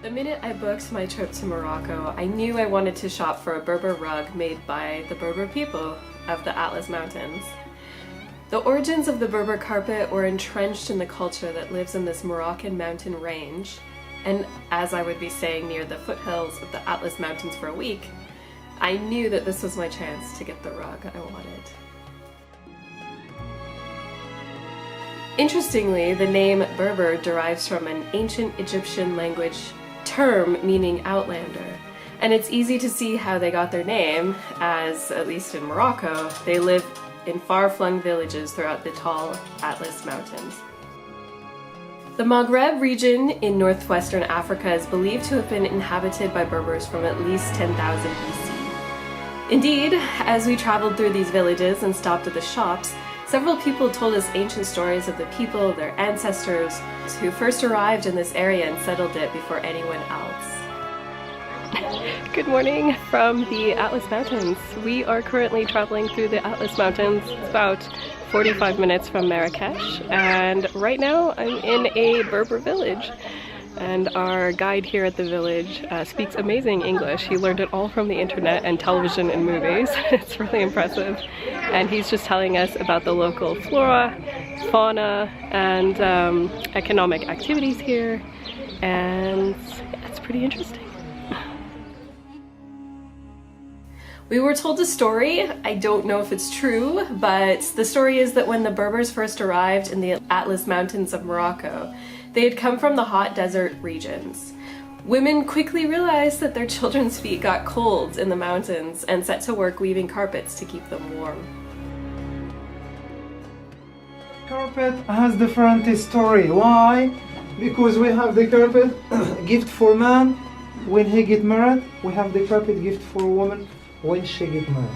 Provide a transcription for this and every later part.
The minute I booked my trip to Morocco, I knew I wanted to shop for a Berber rug made by the Berber people of the Atlas Mountains. The origins of the Berber carpet were entrenched in the culture that lives in this Moroccan mountain range, and as I would be staying near the foothills of the Atlas Mountains for a week, I knew that this was my chance to get the rug I wanted. Interestingly, the name Berber derives from an ancient Egyptian language term meaning outlander, and it's easy to see how they got their name, as, at least in Morocco, they live in far-flung villages throughout the tall Atlas Mountains. The Maghreb region in northwestern Africa is believed to have been inhabited by Berbers from at least 10,000 BC. Indeed, as we traveled through these villages and stopped at the shops, several people told us ancient stories of the people, their ancestors, who first arrived in this area and settled it before anyone else. Good morning from the Atlas Mountains. We are currently traveling through the Atlas Mountains. It's about 45 minutes from Marrakesh, and right now I'm in a Berber village. And our guide here at the village speaks amazing English. He learned it all from the internet and television and movies. It's really impressive. And he's just telling us about the local flora, fauna, and economic activities here. And it's pretty interesting. We were told a story. I don't know if it's true, but the story is that when the Berbers first arrived in the Atlas Mountains of Morocco, they had come from the hot desert regions. Women quickly realized that their children's feet got cold in the mountains and set to work weaving carpets to keep them warm. Carpet has different story. Why? Because we have the carpet gift for man when he get married. We have the carpet gift for woman when she get married.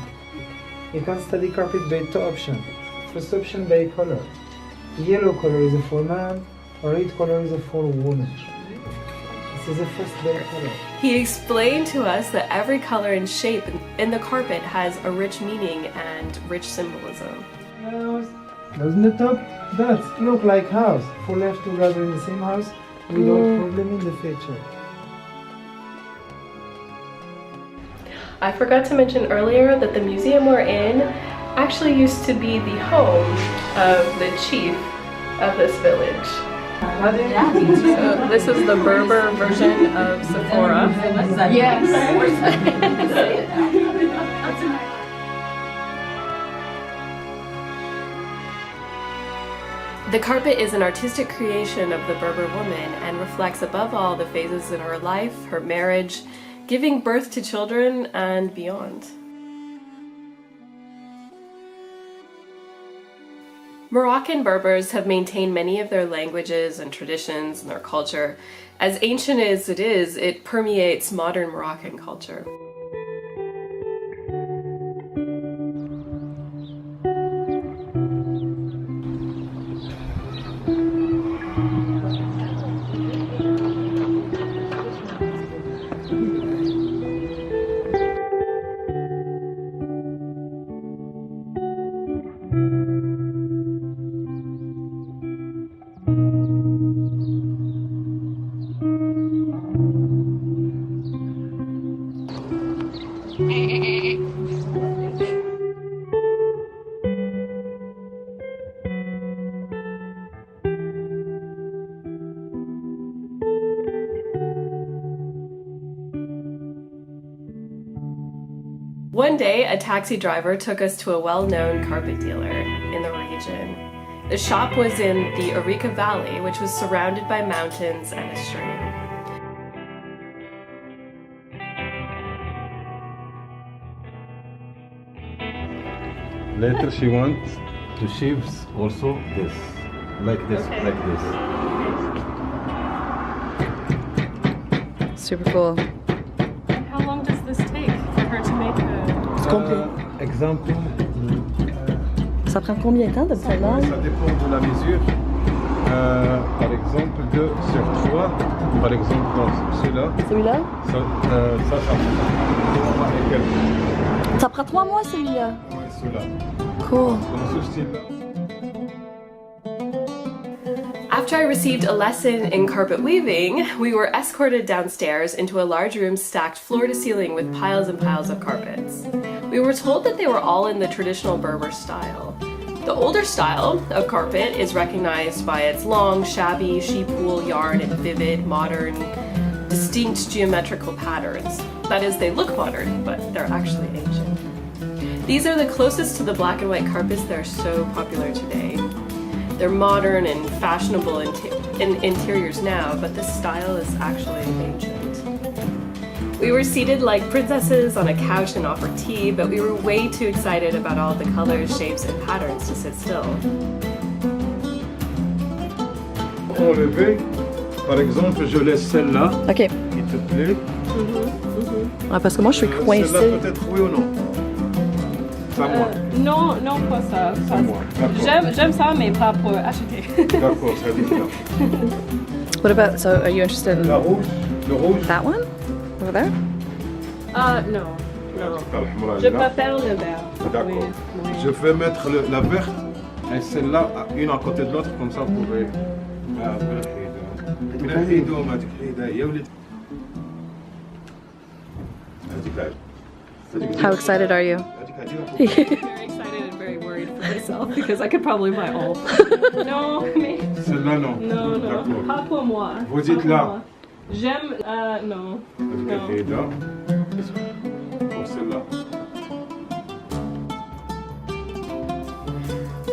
You can study carpet by two options. First option by color. Yellow color is for man. Red color is for woman. This is the first by color. He explained to us that every color and shape in the carpet has a rich meaning and rich symbolism. House. Doesn't the top? That look like house. For life together in the same house without problem in the future. I forgot to mention earlier that the museum we're in actually used to be the home of the chief of this village. So this is the Berber version of Sephora. Yes. The carpet is an artistic creation of the Berber woman and reflects above all the phases in her life, her marriage, giving birth to children, and beyond. Moroccan Berbers have maintained many of their languages and traditions and their culture. As ancient as it is, it permeates modern Moroccan culture. One day, a taxi driver took us to a well-known carpet dealer in the region. The shop was in the Arica Valley, which was surrounded by mountains and a stream. Later she wants to shape also this, like this, Okay. like this. Super cool. And how long does this take for her to make a... Exemple, Ça prend combien de temps de faire là? ça dépend de la mesure. Par exemple, 2 sur 3, par exemple dans celui-là, Celui-là? ça prend 3 et quelques. Ça prend 3 mois celui-là. Ouais, celui-là. Cool. Dans ce style-là. After I received a lesson in carpet weaving, we were escorted downstairs into a large room stacked floor to ceiling with piles and piles of carpets. We were told that they were all in the traditional Berber style. The older style of carpet is recognized by its long, shabby sheep wool yarn and vivid, modern, distinct geometrical patterns. That is, they look modern, but they're actually ancient. These are the closest to the black and white carpets that are so popular today. They're modern and fashionable in interiors now, but this style is actually ancient. We were seated like princesses on a couch and offered tea, but we were way too excited about all the colors, shapes, and patterns to sit still. Enlever, par exemple, je laisse celle-là, Ok. qui te plaît. Ouais, parce que moi, je suis Celle-là coincée. peut-être oui ou non. C'est à moi. Non, non, pas ça. C'est à moi. D'accord. J'aime ça, mais pas pour acheter. D'accord, ça dit bien. What about, so are you interested in La rouge, le rouge. that one? Over there? Non, non. الحمراء Je là. préfère le vert. D'accord. Oui, oui. Je vais mettre la verte et celle-là, une à côté de l'autre, comme ça vous pouvez. How excited are you? Very excited and very worried for myself because I could probably buy all. Non, mais Celle-là, non. non, non, D'accord. pas pour moi. Vous Pas dites pour là. moi. J'aime, non. Et là. Pour celle-là.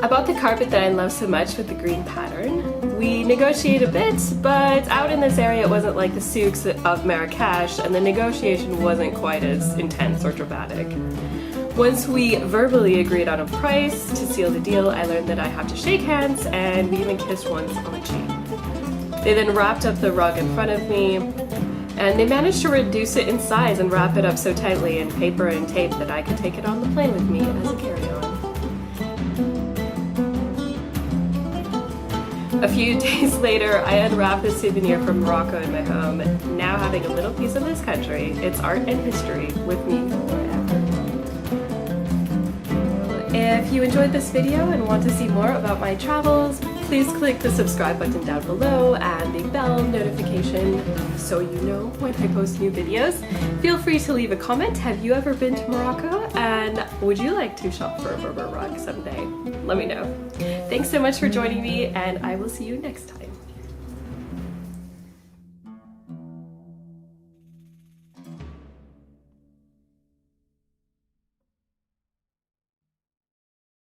About the carpet that I love so much with the green pattern, we negotiate a bit, but out in this area it wasn't like the souks of Marrakesh, and the negotiation wasn't quite as intense or dramatic. Once we verbally agreed on a price to seal the deal, I learned that I have to shake hands, and we even kissed once on the cheek. They then wrapped up the rug in front of me, and they managed to reduce it in size and wrap it up so tightly in paper and tape that I could take it on the plane with me as a carry-on. A few days later, I unwrapped a souvenir from Morocco in my home, now having a little piece of this country, its art and history, with me forever. If you enjoyed this video and want to see more about my travels, please click the subscribe button down below and the bell notification so you know when I post new videos. Feel free to leave a comment. Have you ever been to Morocco? And would you like to shop for a Berber rug someday? Let me know. Thanks so much for joining me, and I will see you next time.